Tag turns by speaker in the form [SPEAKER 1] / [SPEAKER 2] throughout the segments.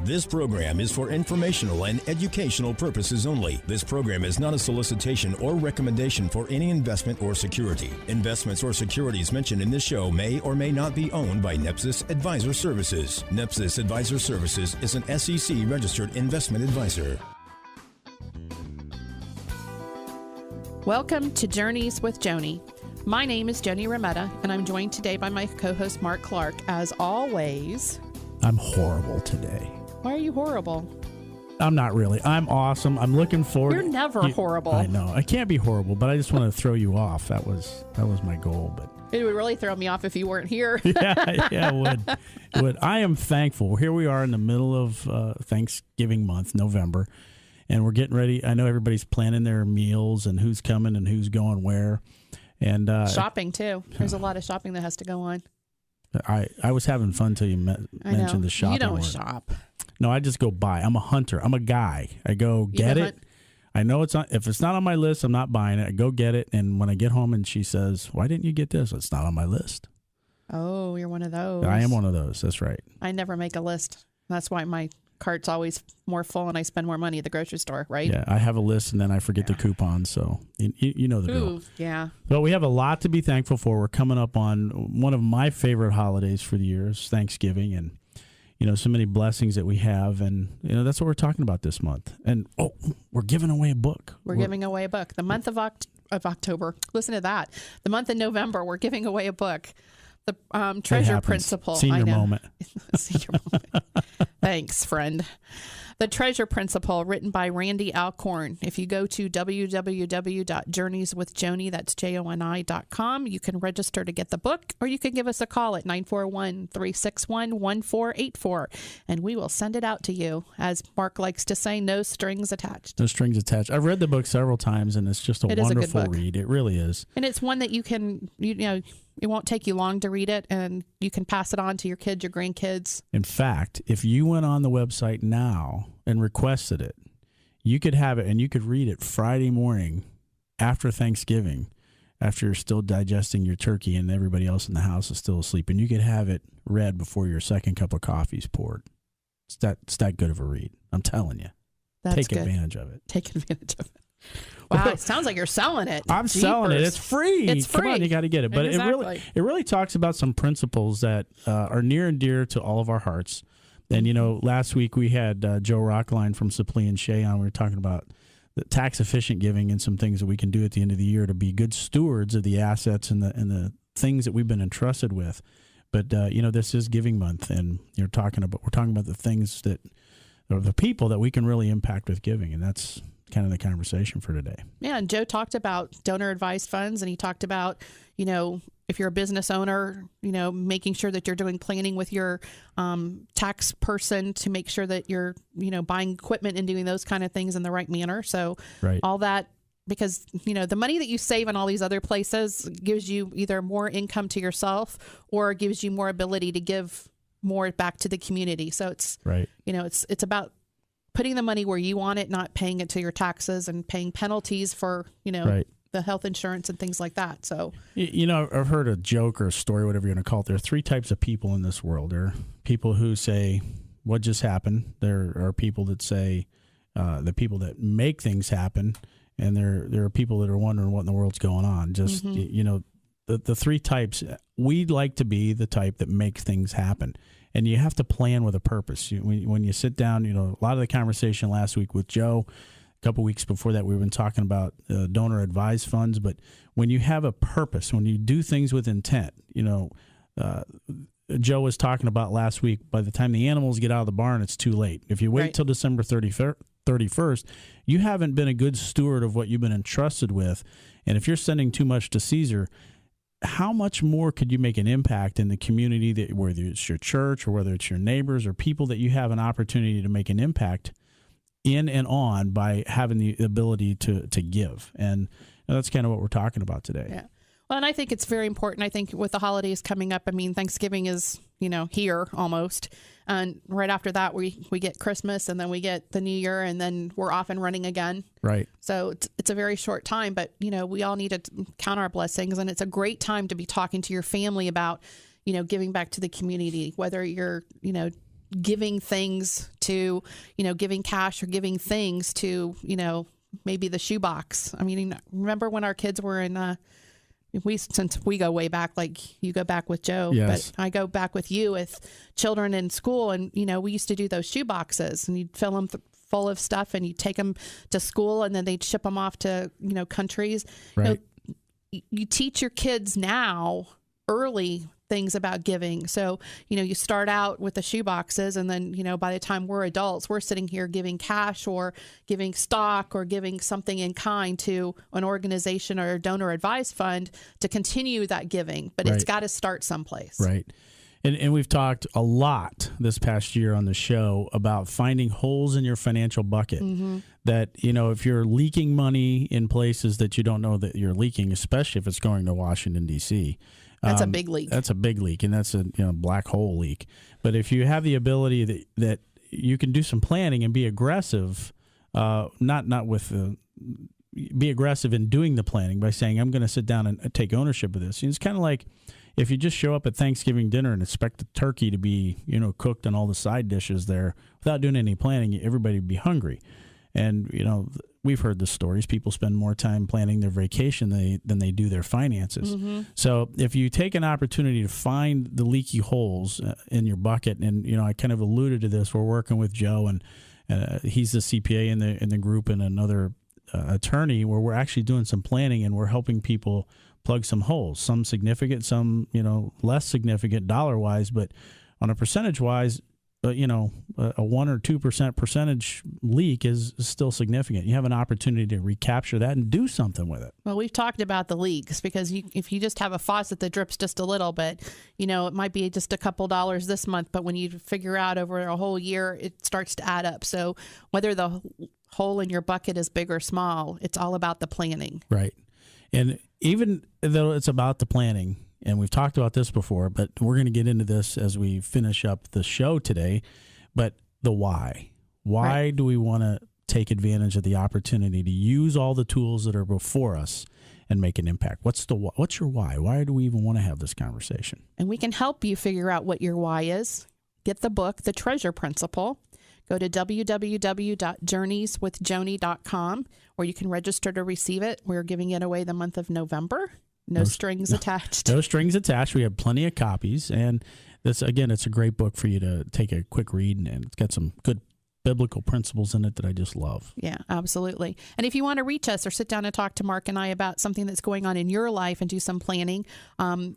[SPEAKER 1] This program is for informational and educational purposes only. This program is not a solicitation or recommendation for any investment or security. Investments or securities mentioned in this show may or may not be owned by NEPSIS Advisor Services. NEPSIS Advisor Services is an SEC-registered investment advisor.
[SPEAKER 2] Welcome to Journeys with Joni. My name is Joni Rametta, and I'm joined today by my co-host Mark Clark. As always,
[SPEAKER 3] I'm horrible today.
[SPEAKER 2] Why are you horrible?
[SPEAKER 3] I'm not really. I'm awesome. I'm looking forward.
[SPEAKER 2] You're never horrible.
[SPEAKER 3] I know. I can't be horrible, but I just want to throw you off. That was my goal. But
[SPEAKER 2] it would really throw me off if you weren't here.
[SPEAKER 3] yeah, it would. It would. I am thankful. Here we are in the middle of Thanksgiving month, November, and we're getting ready. I know everybody's planning their meals and who's coming and who's going where. And
[SPEAKER 2] shopping too. There's a lot of shopping that has to go on.
[SPEAKER 3] I was having fun till you mentioned the shopping.
[SPEAKER 2] You don't
[SPEAKER 3] word.
[SPEAKER 2] shop.
[SPEAKER 3] No, I just go buy. I'm a hunter. I'm a guy. I go get it. I know it's not. If it's not on my list, I'm not buying it. I go get it, and when I get home, and she says, "Why didn't you get this?" It's not on my list.
[SPEAKER 2] Oh, you're one of those.
[SPEAKER 3] I am one of those. That's right.
[SPEAKER 2] I never make a list. That's why my cart's always more full, and I spend more money at the grocery store. Right?
[SPEAKER 3] Yeah, I have a list, and then I forget the coupons. So you know the drill.
[SPEAKER 2] Yeah.
[SPEAKER 3] Well, we have a lot to be thankful for. We're coming up on one of my favorite holidays for the year, is Thanksgiving, and so many blessings that we have, and that's what we're talking about this month. And we're giving away a book.
[SPEAKER 2] We're giving away a book. The month of October. Listen to that. The month of November, we're giving away a book. The Treasure Principle.
[SPEAKER 3] Senior moment.
[SPEAKER 2] Senior moment. Thanks, friend. The Treasure Principle, written by Randy Alcorn. If you go to www.journeyswithjoni, that's JONI.com, you can register to get the book, or you can give us a call at 941-361-1484, and we will send it out to you. As Mark likes to say, no strings attached.
[SPEAKER 3] No strings attached. I've read the book several times, and it's just a wonderful read. It really is.
[SPEAKER 2] And it's one that you can, it won't take you long to read it, and you can pass it on to your kids, your grandkids.
[SPEAKER 3] In fact, if you went on the website now and requested it, you could have it, and you could read it Friday morning after Thanksgiving, after you're still digesting your turkey and everybody else in the house is still asleep, and you could have it read before your second cup of coffee is poured. It's that good of a read. I'm telling you. Take advantage of it.
[SPEAKER 2] Take advantage of it. Wow, it sounds like you're selling it.
[SPEAKER 3] I'm selling it. It's free.
[SPEAKER 2] It's free.
[SPEAKER 3] Come on, you got to get it. But
[SPEAKER 2] exactly.
[SPEAKER 3] it really talks about some principles that are near and dear to all of our hearts. And, last week we had Joe Rockline from Supply and Shea on. We were talking about the tax-efficient giving and some things that we can do at the end of the year to be good stewards of the assets and the things that we've been entrusted with. But, this is Giving Month, and we're talking about the things that or the people that we can really impact with giving, and that's kind of the conversation for today. Yeah,
[SPEAKER 2] and Joe talked about donor advised funds, and he talked about, if you're a business owner, making sure that you're doing planning with your tax person to make sure that you're, buying equipment and doing those kind of things in the right manner. So all that, because, the money that you save in all these other places gives you either more income to yourself or gives you more ability to give more back to the community. So it's, it's about putting the money where you want it, not paying it to your taxes and paying penalties for, the health insurance and things like that. So,
[SPEAKER 3] I've heard a joke or a story, whatever you're going to call it. There are three types of people in this world. There are people who say, what just happened? There are people that say, the people that make things happen. And there are people that are wondering what in the world's going on. Just, the three types, we'd like to be the type that makes things happen. And you have to plan with a purpose. When you sit down, a lot of the conversation last week with Joe, a couple weeks before that, we've been talking about donor advised funds. But when you have a purpose, when you do things with intent, Joe was talking about last week, by the time the animals get out of the barn, it's too late. If you wait till December 31st, you haven't been a good steward of what you've been entrusted with. And if you're sending too much to Caesar, how much more could you make an impact in the community, whether it's your church or whether it's your neighbors or people that you have an opportunity to make an impact in and on by having the ability to give? And that's kind of what we're talking about today.
[SPEAKER 2] Yeah. Well, and I think it's very important. I think with the holidays coming up, Thanksgiving is, here almost. And right after that, we get Christmas, and then we get the New Year, and then we're off and running again.
[SPEAKER 3] Right.
[SPEAKER 2] So it's a very short time, but, we all need to count our blessings. And it's a great time to be talking to your family about, giving back to the community, whether you're, giving things to, giving cash or giving things to, maybe the shoebox. I mean, remember when our kids were in, since we go way back, like you go back with Joe,
[SPEAKER 3] yes.
[SPEAKER 2] But I go back with you with children in school, and, we used to do those shoe boxes, and you'd fill them full of stuff, and you'd take them to school, and then they'd ship them off to, countries.
[SPEAKER 3] Right.
[SPEAKER 2] You teach your kids now early things about giving. So, you start out with the shoe boxes, and then, by the time we're adults, we're sitting here giving cash or giving stock or giving something in kind to an organization or a donor advised fund to continue that giving. But It's got to start someplace.
[SPEAKER 3] Right. And we've talked a lot this past year on the show about finding holes in your financial bucket. Mm-hmm. That, if you're leaking money in places that you don't know that you're leaking, especially if it's going to Washington, D.C.,
[SPEAKER 2] that's a big leak.
[SPEAKER 3] That's a big leak, and that's a black hole leak. But if you have the ability that you can do some planning and be aggressive, be aggressive in doing the planning by saying, I'm going to sit down and take ownership of this. And it's kind of like if you just show up at Thanksgiving dinner and expect the turkey to be cooked and all the side dishes there without doing any planning, everybody would be hungry. And, we've heard the stories. People spend more time planning their vacation than they do their finances. Mm-hmm. So if you take an opportunity to find the leaky holes in your bucket, and, I kind of alluded to this, we're working with Joe, and he's the CPA in the group, and another attorney, where we're actually doing some planning, and we're helping people plug some holes, some significant, some, less significant dollar-wise, but on a percentage-wise, a 1 or 2% percentage leak is still significant. You have an opportunity to recapture that and do something with it.
[SPEAKER 2] Well, we've talked about the leaks because if you just have a faucet that drips just a little bit, it might be just a couple dollars this month, but when you figure out over a whole year, it starts to add up. So whether the hole in your bucket is big or small, it's all about the planning.
[SPEAKER 3] Right. And even though it's about the planning, and we've talked about this before, but we're going to get into this as we finish up the show today. But the why. Why do we want to take advantage of the opportunity to use all the tools that are before us and make an impact? What's your why? Why do we even want to have this conversation?
[SPEAKER 2] And we can help you figure out what your why is. Get the book, The Treasure Principle. Go to www.journeyswithjoni.com, where you can register to receive it. We're giving it away the month of November. No strings attached.
[SPEAKER 3] No strings attached. We have plenty of copies. And this, again, it's a great book for you to take a quick read, and it's got some good biblical principles in it that I just love.
[SPEAKER 2] Yeah, absolutely. And if you want to reach us or sit down and talk to Mark and I about something that's going on in your life and do some planning,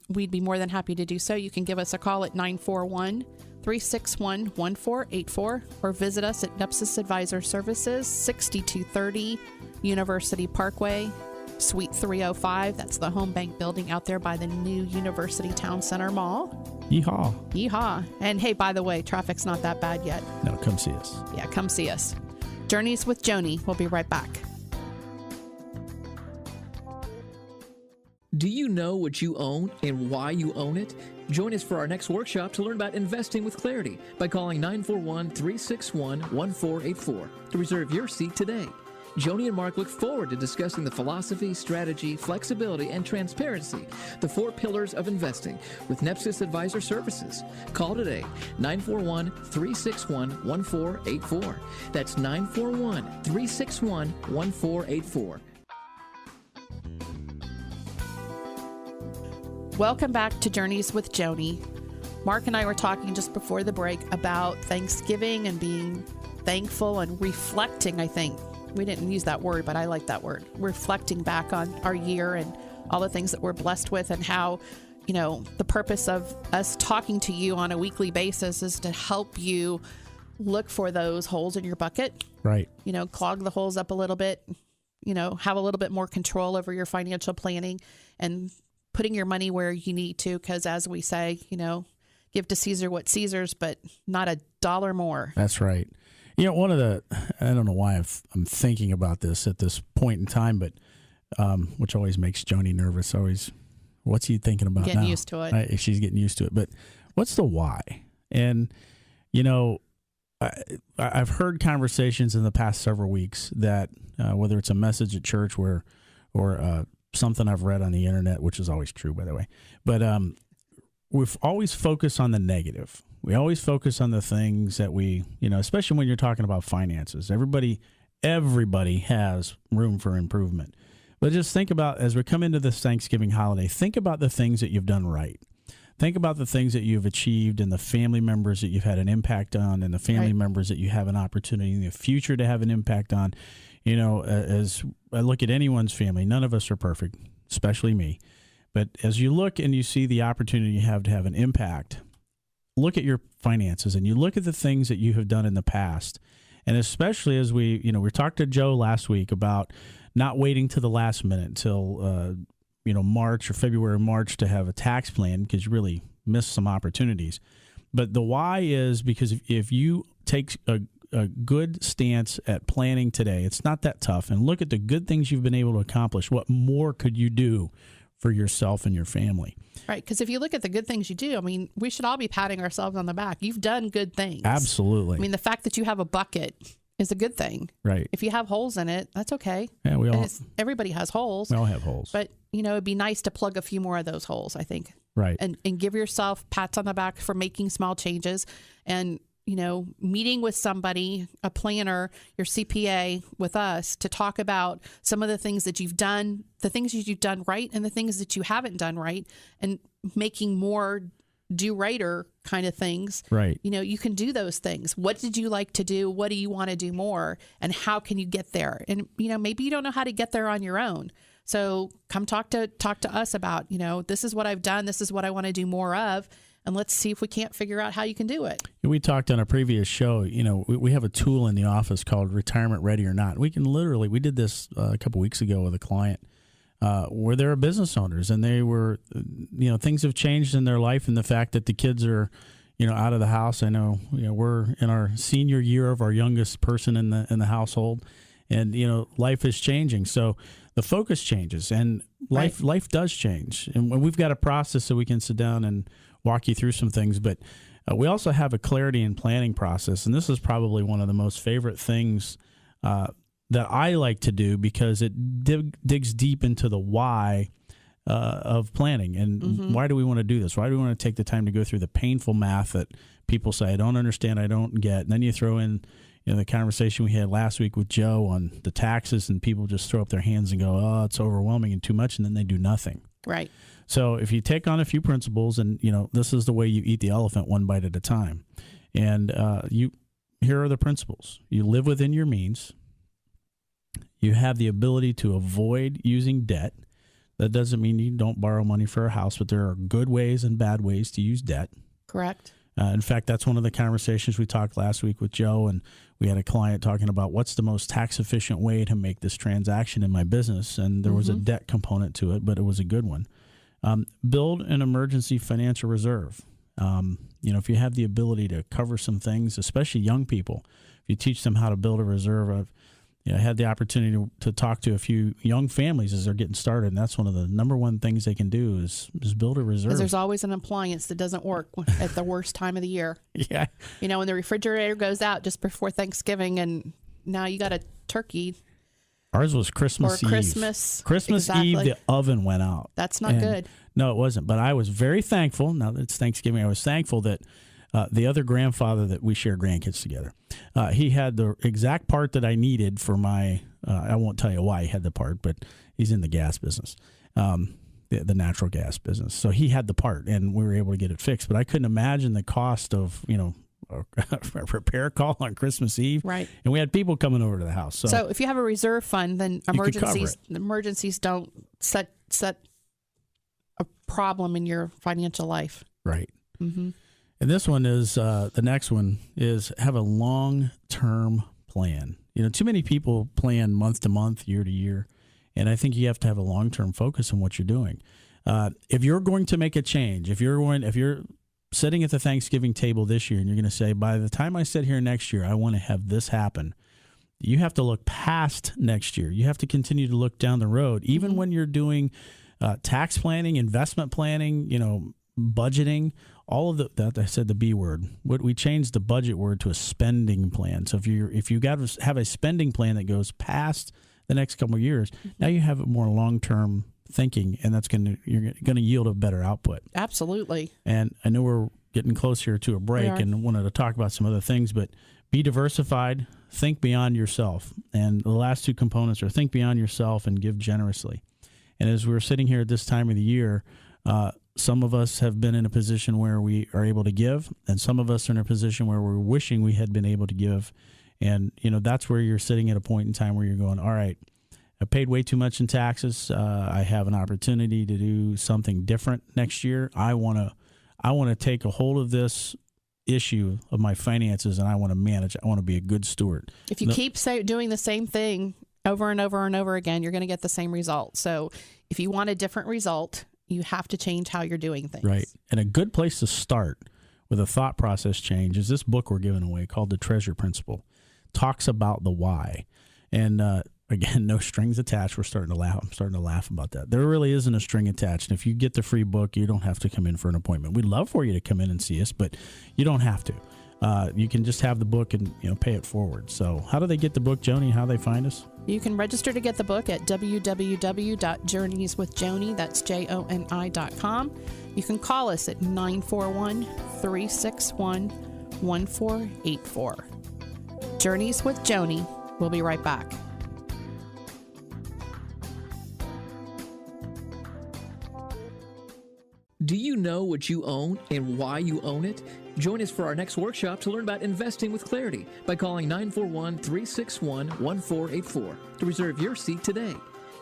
[SPEAKER 2] we'd be more than happy to do so. You can give us a call at 941-361-1484 or visit us at NEPSIS Advisor Services, 6230 University Parkway, Suite 305. That's the home bank building out there by the new University Town Center Mall.
[SPEAKER 3] Yeehaw.
[SPEAKER 2] Yeehaw. And hey, by the way, traffic's not that bad yet.
[SPEAKER 3] No, come see us.
[SPEAKER 2] Yeah, come see us. Journeys with Joni. We'll be right back.
[SPEAKER 4] Do you know what you own and why you own it? Join us for our next workshop to learn about investing with clarity by calling 941-361-1484 to reserve your seat today. Joni and Mark look forward to discussing the philosophy, strategy, flexibility, and transparency, the 4 pillars of investing, with NEPSIS Advisor Services. Call today, 941-361-1484. That's 941-361-1484.
[SPEAKER 2] Welcome back to Journeys with Joni. Mark and I were talking just before the break about Thanksgiving and being thankful and reflecting, I think. We didn't use that word, but I like that word. Reflecting back on our year and all the things that we're blessed with, and how, the purpose of us talking to you on a weekly basis is to help you look for those holes in your bucket.
[SPEAKER 3] Right.
[SPEAKER 2] Clog the holes up a little bit, have a little bit more control over your financial planning and putting your money where you need to. Because as we say, give to Caesar what Caesar's, but not a dollar more.
[SPEAKER 3] That's right. One of the, I don't know why I'm thinking about this at this point in time, but which always makes Joni nervous. Always, what's he thinking about now?
[SPEAKER 2] Getting used to it.
[SPEAKER 3] She's getting used to it. But what's the why? And, I've heard conversations in the past several weeks that whether it's a message at church or something I've read on the internet, which is always true, by the way, but we've always focused on the negative. We always focus on the things that we, especially when you're talking about finances. Everybody has room for improvement. But just think about, as we come into this Thanksgiving holiday, think about the things that you've done right. Think about the things that you've achieved and the family members that you've had an impact on and the family members that you have an opportunity in the future to have an impact on. As I look at anyone's family, none of us are perfect, especially me. But as you look and you see the opportunity you have to have an impact, look at your finances and you look at the things that you have done in the past. And especially as we talked to Joe last week about not waiting to the last minute until March or February, March to have a tax plan, because you really missed some opportunities. But the why is because if you take a good stance at planning today, it's not that tough, and look at the good things you've been able to accomplish. What more could you do for yourself and your family?
[SPEAKER 2] Right, because if you look at the good things you do, I mean, we should all be patting ourselves on the back. You've done good things.
[SPEAKER 3] Absolutely.
[SPEAKER 2] I mean, the fact that you have a bucket is a good thing.
[SPEAKER 3] Right.
[SPEAKER 2] If you have holes in it, that's okay.
[SPEAKER 3] Yeah,
[SPEAKER 2] everybody has holes.
[SPEAKER 3] We all have holes.
[SPEAKER 2] But, it'd be nice to plug a few more of those holes, I think.
[SPEAKER 3] Right.
[SPEAKER 2] And give yourself pats on the back for making small changes and, meeting with somebody, a planner, your CPA with us to talk about some of the things that you've done, the things that you've done right and the things that you haven't done right, and making more do-righter kind of things.
[SPEAKER 3] Right.
[SPEAKER 2] You can do those things. What did you like to do? What do you want to do more? And how can you get there? And, maybe you don't know how to get there on your own. So come talk to us about, this is what I've done. This is what I want to do more of. And let's see if we can't figure out how you can do it.
[SPEAKER 3] We talked on a previous show, we have a tool in the office called Retirement Ready or Not. We did this a couple weeks ago with a client where they're business owners, and they were, things have changed in their life, and the fact that the kids are, out of the house. I know, we're in our senior year of our youngest person in the household, and, life is changing. So the focus changes, and life does change. And we've got a process so we can sit down and walk you through some things, but we also have a clarity and planning process, and this is probably one of the most favorite things that I like to do, because it digs deep into the why of planning, and why do we want to do this? Why do we want to take the time to go through the painful math that people say, I don't understand, I don't get, and then you throw in the conversation we had last week with Joe on the taxes, and people just throw up their hands and go, oh, it's overwhelming and too much, and then they do nothing.
[SPEAKER 2] Right.
[SPEAKER 3] So if you take on a few principles, and this is the way you eat the elephant, one bite at a time. And here are the principles. You live within your means. You have the ability to avoid using debt. That doesn't mean you don't borrow money for a house, but there are good ways and bad ways to use debt.
[SPEAKER 2] Correct.
[SPEAKER 3] In fact, that's one of the conversations we talked last week with Joe, and we had a client talking about what's the most tax-efficient way to make this transaction in my business, and there was a debt component to it, but it was a good one. Build an emergency financial reserve. If you have the ability to cover some things, especially young people, if you teach them how to build a reserve. I had the opportunity to talk to a few young families as they're getting started, and that's one of the number one things they can do is build a reserve.
[SPEAKER 2] Because there's always an appliance that doesn't work at the worst time of the year.
[SPEAKER 3] Yeah.
[SPEAKER 2] When the refrigerator goes out just before Thanksgiving, and now you got a turkey.
[SPEAKER 3] Ours was Christmas Eve.
[SPEAKER 2] Christmas
[SPEAKER 3] Eve, the oven went out.
[SPEAKER 2] That's not good.
[SPEAKER 3] No, it wasn't. But I was very thankful. Now that it's Thanksgiving, I was thankful that the other grandfather that we share grandkids together, he had the exact part that I needed for my, I won't tell you why he had the part, but he's in the gas business, the natural gas business. So he had the part, and we were able to get it fixed. But I couldn't imagine the cost of, a repair call on Christmas Eve.
[SPEAKER 2] Right.
[SPEAKER 3] And we had people coming over to the house. So
[SPEAKER 2] if you have a reserve fund, then emergencies don't set a problem in your financial life.
[SPEAKER 3] Right.
[SPEAKER 2] Mm-hmm.
[SPEAKER 3] And this one is, the next one is have a long-term plan. Too many people plan month to month, year to year. And I think you have to have a long-term focus on what you're doing. If you're going to make a change, if you're sitting at the Thanksgiving table this year and you're going to say, by the time I sit here next year, I want to have this happen, you have to look past next year. You have to continue to look down the road, even when you're doing tax planning, investment planning, budgeting, all of that. I said the B word. We changed the budget word to a spending plan. So if you got to have a spending plan that goes past the next couple of years, now you have a more long-term thinking, and you're going to yield a better output.
[SPEAKER 2] Absolutely.
[SPEAKER 3] And I know we're getting close here to a break and wanted to talk about some other things, but be diversified, think beyond yourself. And the last two components are think beyond yourself and give generously. And as we're sitting here at this time of the year, some of us have been in a position where we are able to give, and some of us are in a position where we're wishing we had been able to give. And, that's where you're sitting at a point in time where you're going, all right, I paid way too much in taxes. I have an opportunity to do something different next year. I want to take a hold of this issue of my finances, and I want to manage. I want to be a good steward.
[SPEAKER 2] If you keep doing the same thing over and over and over again, you're going to get the same result. So if you want a different result, you have to change how you're doing things.
[SPEAKER 3] Right. And a good place to start with a thought process change is this book we're giving away called The Treasure Principle. Talks about the why. And again, no strings attached. I'm starting to laugh about that. There really isn't a string attached. And if you get the free book, you don't have to come in for an appointment. We'd love for you to come in and see us, but you don't have to. You can just have the book and pay it forward. So how do they get the book, Joni? How do they find us? You
[SPEAKER 2] can register to get the book at www.journeyswithjoni, that's JONI.com. You can call us at 941-361-1484. Journeys with Joni. We'll be right back.
[SPEAKER 4] Do you know what you own and why you own it? Join us for our next workshop to learn about investing with clarity by calling 941-361-1484 to reserve your seat today.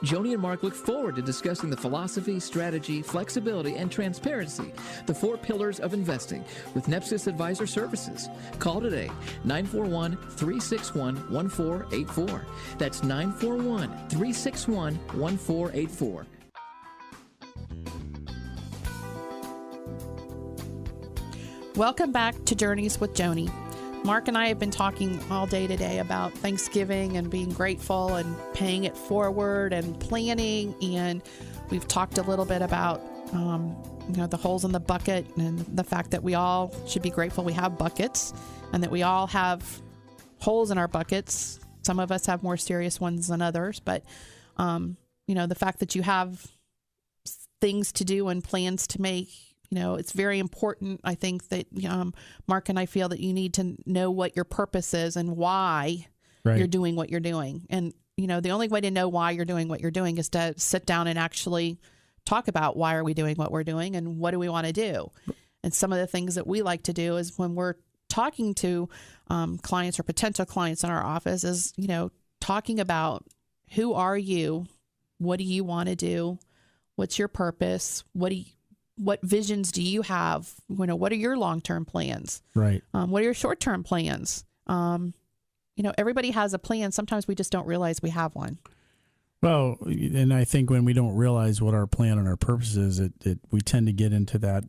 [SPEAKER 4] Joni and Mark look forward to discussing the philosophy, strategy, flexibility, and transparency, the 4 pillars of investing, with NEPSIS Advisor Services. Call today, 941-361-1484. That's 941-361-1484.
[SPEAKER 2] Welcome back to Journeys with Joni. Mark and I have been talking all day today about Thanksgiving and being grateful and paying it forward and planning. And we've talked a little bit about, the holes in the bucket and the fact that we all should be grateful we have buckets and that we all have holes in our buckets. Some of us have more serious ones than others, but, the fact that you have things to do and plans to make, it's very important, I think, that Mark and I feel that you need to know what your purpose is and why you're doing what you're doing. And, the only way to know why you're doing what you're doing is to sit down and actually talk about why are we doing what we're doing and what do we want to do. And some of the things that we like to do is when we're talking to clients or potential clients in our office is, talking about who are you? What do you want to do? What's your purpose? What visions do you have? What are your long-term plans?
[SPEAKER 3] Right.
[SPEAKER 2] What are your short-term plans? Everybody has a plan. Sometimes we just don't realize we have one.
[SPEAKER 3] Well, and I think when we don't realize what our plan and our purpose is, we tend to get into that.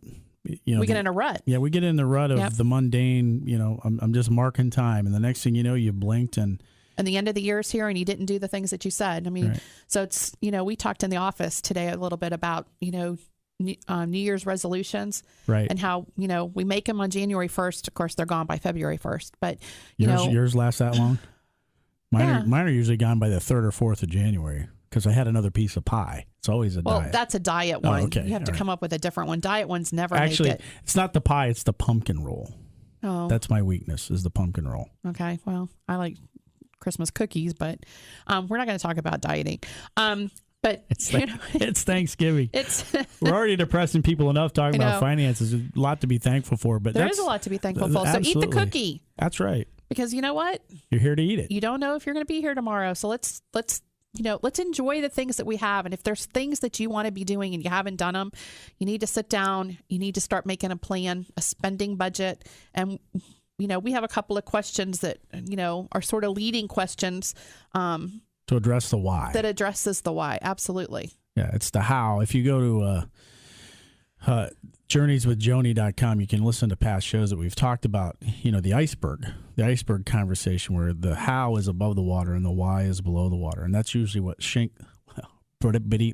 [SPEAKER 3] We
[SPEAKER 2] get in a rut.
[SPEAKER 3] Yeah, we get in the rut of the mundane. I'm just marking time, and the next thing you know, you blinked and
[SPEAKER 2] the end of the year is here, and you didn't do the things that you said. I mean, So it's we talked in the office today a little bit about New Year's resolutions, and how we make them on January 1st. Of course, they're gone by February 1st. But
[SPEAKER 3] yours last that long? Mine are usually gone by the 3rd or 4th of January because I had another piece of pie. It's always a diet.
[SPEAKER 2] Well, that's a diet one.
[SPEAKER 3] Oh, okay.
[SPEAKER 2] You have to come up with a different one. Diet ones never
[SPEAKER 3] actually
[SPEAKER 2] make it.
[SPEAKER 3] It's not the pie; it's the pumpkin roll.
[SPEAKER 2] Oh,
[SPEAKER 3] that's my weakness is the pumpkin roll.
[SPEAKER 2] Okay, well, I like Christmas cookies, but we're not going to talk about dieting. But
[SPEAKER 3] it's Thanksgiving. We're already depressing people enough talking about finances. There's a lot to be thankful for, but
[SPEAKER 2] there is a lot to be thankful for. So eat the cookie.
[SPEAKER 3] That's right.
[SPEAKER 2] Because you know what?
[SPEAKER 3] You're here to eat it.
[SPEAKER 2] You don't know if you're going to be here tomorrow. So let's enjoy the things that we have. And if there's things that you want to be doing and you haven't done them, you need to sit down. You need to start making a plan, a spending budget. And, we have a couple of questions that, are sort of leading questions.
[SPEAKER 3] To address the why.
[SPEAKER 2] That addresses the why. Absolutely.
[SPEAKER 3] Yeah, it's the how. If you go to journeyswithjoni.com, you can listen to past shows that we've talked about, the iceberg conversation where the how is above the water and the why is below the water. And that's usually what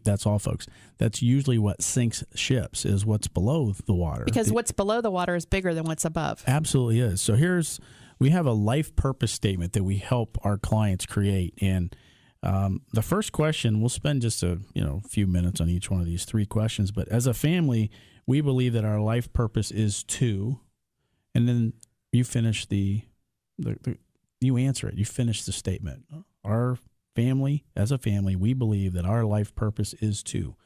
[SPEAKER 3] that's all, folks. That's usually what sinks ships is what's below the water.
[SPEAKER 2] Because what's below the water is bigger than what's above.
[SPEAKER 3] Absolutely is. So we have a life purpose statement that we help our clients create. And The first question, we'll spend just a few minutes on each one of these 3 questions, but as a family, we believe that our life purpose is to, and then you finish you answer it. You finish the statement. Our family, as a family, we believe that our life purpose is to.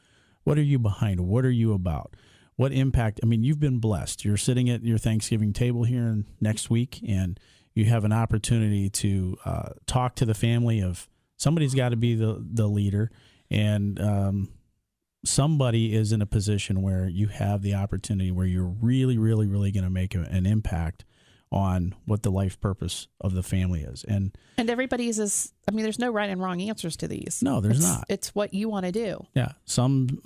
[SPEAKER 3] What are you behind? What are you about? What impact? I mean, you've been blessed. You're sitting at your Thanksgiving table here next week, and you have an opportunity to talk to the family of somebody's got to be the leader, and somebody is in a position where you have the opportunity where you're really, really, really going to make an impact on what the life purpose of the family is. And
[SPEAKER 2] everybody's there's no right and wrong answers to these.
[SPEAKER 3] No, there's not.
[SPEAKER 2] It's what you want to do.
[SPEAKER 3] Yeah. Some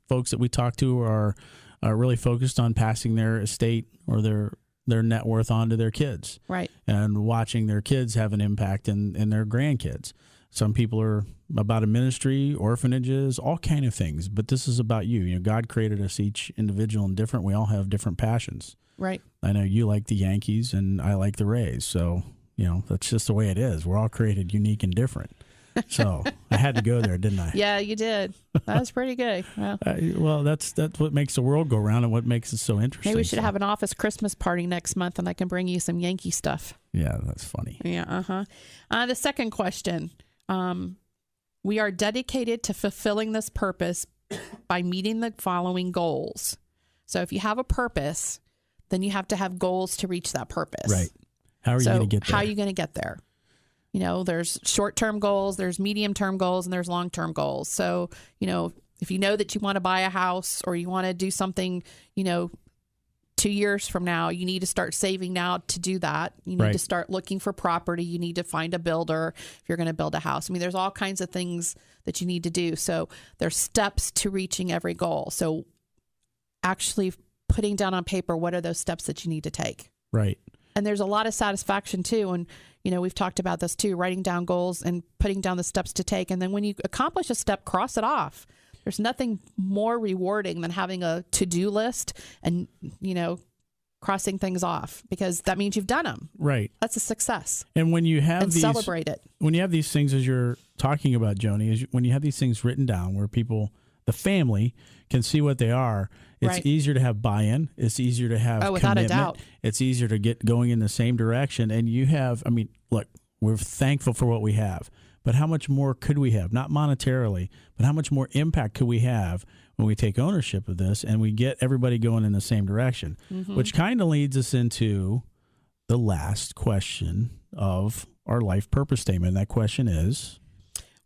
[SPEAKER 3] folks that we talk to are really focused on passing their estate or their net worth on to their kids.
[SPEAKER 2] Right.
[SPEAKER 3] And watching their kids have an impact in their grandkids. Some people are about a ministry, orphanages, all kind of things. But this is about you. God created us each individual and different. We all have different passions.
[SPEAKER 2] Right.
[SPEAKER 3] I know you like the Yankees and I like the Rays. So, that's just the way it is. We're all created unique and different. So I had to go there, didn't I?
[SPEAKER 2] Yeah, you did. That was pretty good.
[SPEAKER 3] Well, that's what makes the world go round and what makes it so interesting.
[SPEAKER 2] Maybe we should have an office Christmas party next month, and I can bring you some Yankee stuff.
[SPEAKER 3] Yeah, that's funny.
[SPEAKER 2] Yeah, the second question. We are dedicated to fulfilling this purpose by meeting the following goals. So if you have a purpose, then you have to have goals to reach that purpose.
[SPEAKER 3] Right. How are you going to get there?
[SPEAKER 2] How are you going to get there? There's short-term goals, there's medium-term goals, and there's long-term goals. So, if you know that you want to buy a house or you want to do something, 2 years from now, you need to start saving now to do that. You need to start looking for property. You need to find a builder if you're going to build a house. There's all kinds of things that you need to do. So there's steps to reaching every goal. So actually putting down on paper, what are those steps that you need to take? Right. And there's a lot of satisfaction too. And, we've talked about this too, writing down goals and putting down the steps to take. And then when you accomplish a step, cross it off. There's nothing more rewarding than having a to-do list and, crossing things off, because that means you've done them. Right. That's a success.
[SPEAKER 3] And when you have
[SPEAKER 2] celebrate it.
[SPEAKER 3] When you have these things, as you're talking about, Joni, when you have these things written down where people, the family, can see what they are, it's easier to have buy-in. It's easier to have
[SPEAKER 2] without
[SPEAKER 3] commitment.
[SPEAKER 2] A doubt.
[SPEAKER 3] It's easier to get going in the same direction. And you have, look, we're thankful for what we have. But how much more could we have? Not monetarily, but how much more impact could we have when we take ownership of this and we get everybody going in the same direction? Mm-hmm. Which kind of leads us into the last question of our life purpose statement. That question is,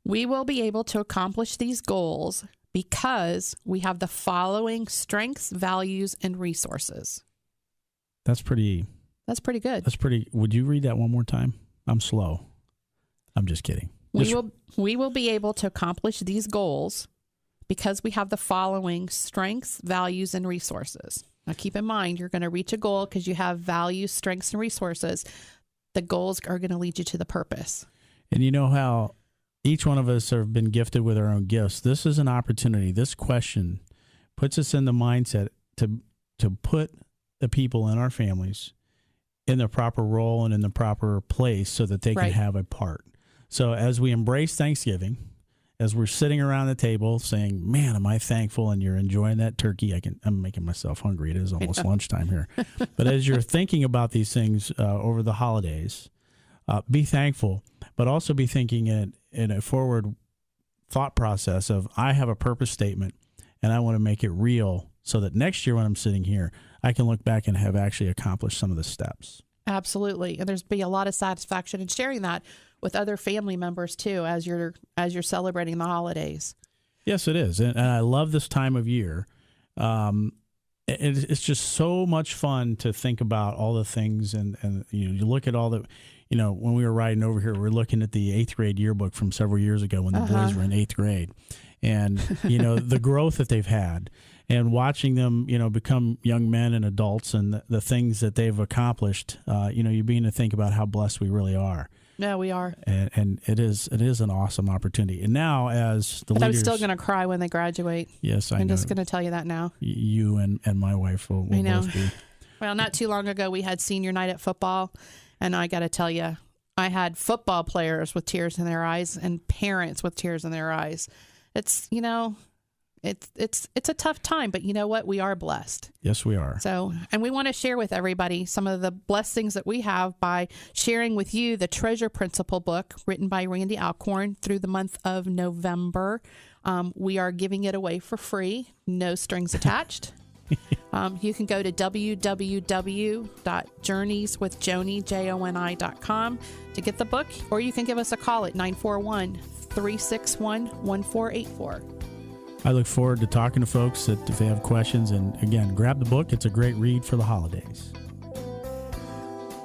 [SPEAKER 2] we will be able to accomplish these goals because we have the following strengths, values, and resources.
[SPEAKER 3] That's pretty
[SPEAKER 2] good.
[SPEAKER 3] Would you read that one more time? I'm slow. I'm just kidding.
[SPEAKER 2] We will be able to accomplish these goals because we have the following strengths, values, and resources. Now, keep in mind, you're going to reach a goal because you have values, strengths, and resources. The goals are going to lead you to the purpose.
[SPEAKER 3] And you know how each one of us have been gifted with our own gifts. This is an opportunity. This question puts us in the mindset to put the people in our families in the proper role and in the proper place so that they can have a part. So as we embrace Thanksgiving, as we're sitting around the table saying, man, am I thankful, and you're enjoying that turkey. I'm making myself hungry. It is almost lunchtime here. But as you're thinking about these things over the holidays, be thankful, but also be thinking in a forward thought process of, I have a purpose statement and I want to make it real so that next year when I'm sitting here, I can look back and have actually accomplished some of the steps.
[SPEAKER 2] Absolutely. And there's be a lot of satisfaction in sharing that with other family members too, as you're celebrating the holidays.
[SPEAKER 3] Yes, it is. And I love this time of year. It's just so much fun to think about all the things. And you look at all the, when we were riding over here, we were looking at the 8th grade yearbook from several years ago when the boys were in 8th grade. And, the growth that they've had and watching them, become young men and adults and the things that they've accomplished, you begin to think about how blessed we really are.
[SPEAKER 2] No, we are.
[SPEAKER 3] And it is an awesome opportunity. And now as the leaders...
[SPEAKER 2] I'm still going to cry when they graduate.
[SPEAKER 3] Yes, I know.
[SPEAKER 2] I'm just going to tell you that now.
[SPEAKER 3] You and my wife will both be.
[SPEAKER 2] Well, not too long ago, we had senior night at football. And I got to tell you, I had football players with tears in their eyes and parents with tears in their eyes. It's, it's a tough time, but you know what? We are blessed.
[SPEAKER 3] Yes, we are.
[SPEAKER 2] So, and we want to share with everybody some of the blessings that we have by sharing with you the Treasure Principle book written by Randy Alcorn through the month of November. We are giving it away for free, no strings attached. You can go to www.journeyswithjoni.com to get the book, or you can give us a call at 941-361-1484.
[SPEAKER 3] I look forward to talking to folks that if they have questions, and again, grab the book. It's a great read for the holidays.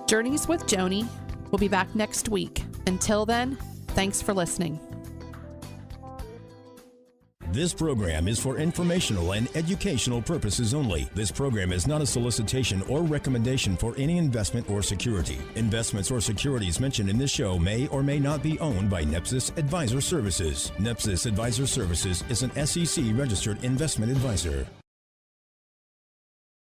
[SPEAKER 2] Journeys with Joni. We'll be back next week. Until then, thanks for listening.
[SPEAKER 1] This program is for informational and educational purposes only. This program is not a solicitation or recommendation for any investment or security. Investments or securities mentioned in this show may or may not be owned by NEPSIS Advisor Services. NEPSIS Advisor Services is an SEC-registered investment advisor.